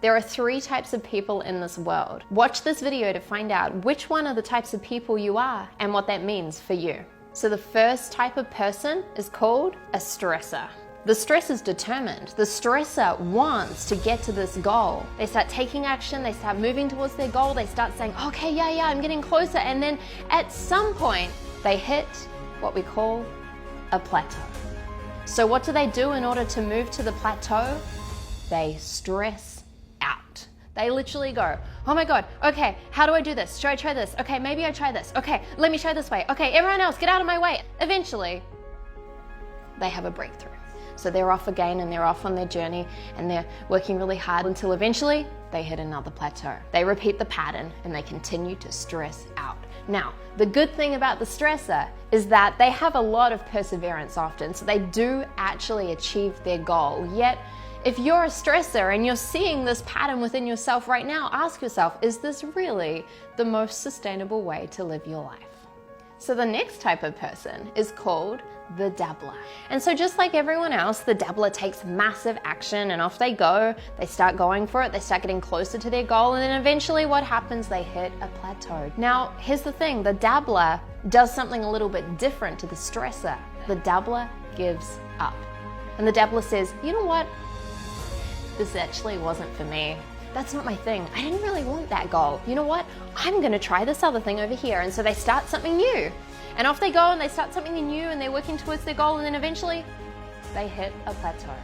There are 3 types of people in this world. Watch this video to find out which one of the types of people you are and what that means for you. So the first type of person is called a stressor. The stressor is determined. The stressor wants to get to this goal. They start taking action, they start moving towards their goal, they start saying, okay, yeah, I'm getting closer. And then at some point, they hit what we call a plateau. So what do they do in order to move to the plateau? They stress out. They literally go, oh my God, okay, how do I do this? Should I try this? Okay, maybe I try this. Okay, let me try this way. Okay, everyone else, get out of my way. Eventually, they have a breakthrough. So they're off again and they're off on their journey and they're working really hard until eventually they hit another plateau. They repeat the pattern and they continue to stress out. Now, the good thing about the stressor is that they have a lot of perseverance often, so they do actually achieve their goal. Yet, if you're a stressor and you're seeing this pattern within yourself right now, ask yourself, is this really the most sustainable way to live your life? So the next type of person is called the dabbler. And so just like everyone else, the dabbler takes massive action and off they go. They start going for it, they start getting closer to their goal, and then eventually what happens? They hit a plateau. Now, here's the thing, the dabbler does something a little bit different to the stressor. The dabbler gives up. And the dabbler says, you know what? This actually wasn't for me. That's not my thing. I didn't really want that goal. You know what? I'm gonna try this other thing over here. And so they start something new. And off they go and they start something new and they're working towards their goal, and then eventually they hit a plateau.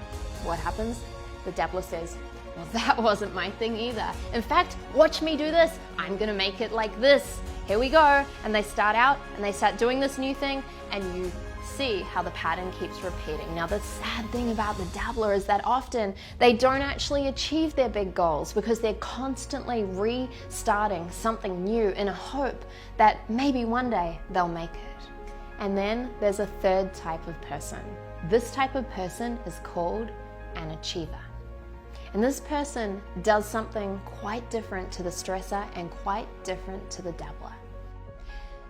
What happens? The dabbler says, well, that wasn't my thing either. In fact, watch me do this. I'm gonna make it like this. Here we go. And they start out and they start doing this new thing, and you see how the pattern keeps repeating. Now, the sad thing about the dabbler is that often they don't actually achieve their big goals because they're constantly restarting something new in a hope that maybe one day they'll make it. And then there's a third type of person. This type of person is called an achiever. And this person does something quite different to the stressor and quite different to the dabbler.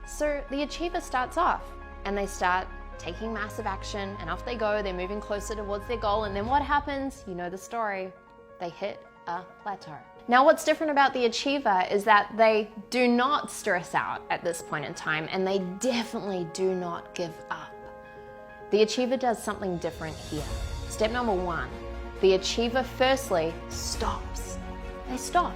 So the achiever starts off and they start taking massive action, and off they go, they're moving closer towards their goal, and then what happens? You know the story. They hit a plateau. Now, what's different about the achiever is that they do not stress out at this point in time, and they definitely do not give up. The achiever does something different here. Step number 1, the achiever firstly stops. They stop.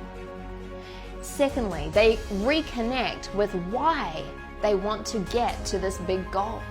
Secondly, they reconnect with why they want to get to this big goal.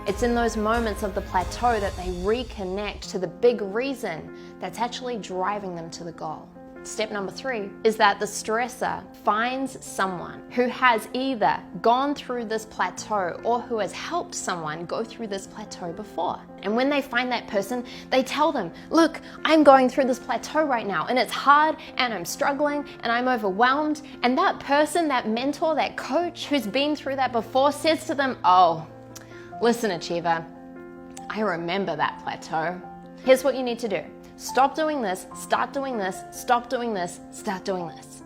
It's in those moments of the plateau that they reconnect to the big reason that's actually driving them to the goal. Step number 3 is that the stressor finds someone who has either gone through this plateau or who has helped someone go through this plateau before. And when they find that person, they tell them, look, I'm going through this plateau right now and it's hard and I'm struggling and I'm overwhelmed. And that person, that mentor, that coach who's been through that before says to them, oh, listen, achiever, I remember that plateau. Here's what you need to do. Stop doing this, start doing this, stop doing this, start doing this.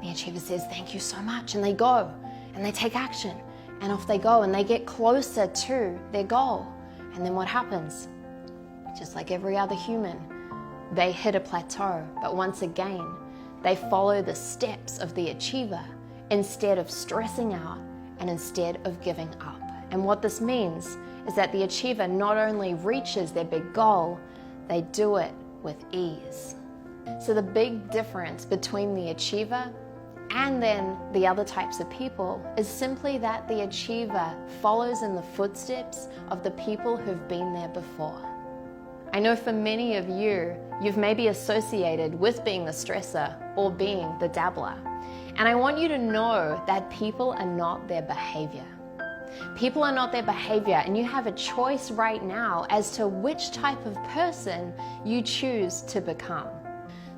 The achiever says, thank you so much. And they go and they take action and off they go and they get closer to their goal. And then what happens? Just like every other human, they hit a plateau. But once again, they follow the steps of the achiever instead of stressing out and instead of giving up. And what this means is that the achiever not only reaches their big goal, they do it with ease. So the big difference between the achiever and then the other types of people is simply that the achiever follows in the footsteps of the people who've been there before. I know for many of you, you've maybe associated with being the stressor or being the dabbler. And I want you to know that people are not their behavior. People are not their behavior, and you have a choice right now as to which type of person you choose to become.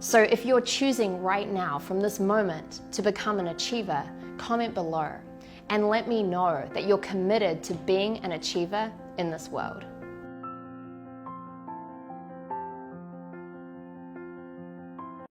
So if you're choosing right now from this moment to become an achiever, comment below and let me know that you're committed to being an achiever in this world.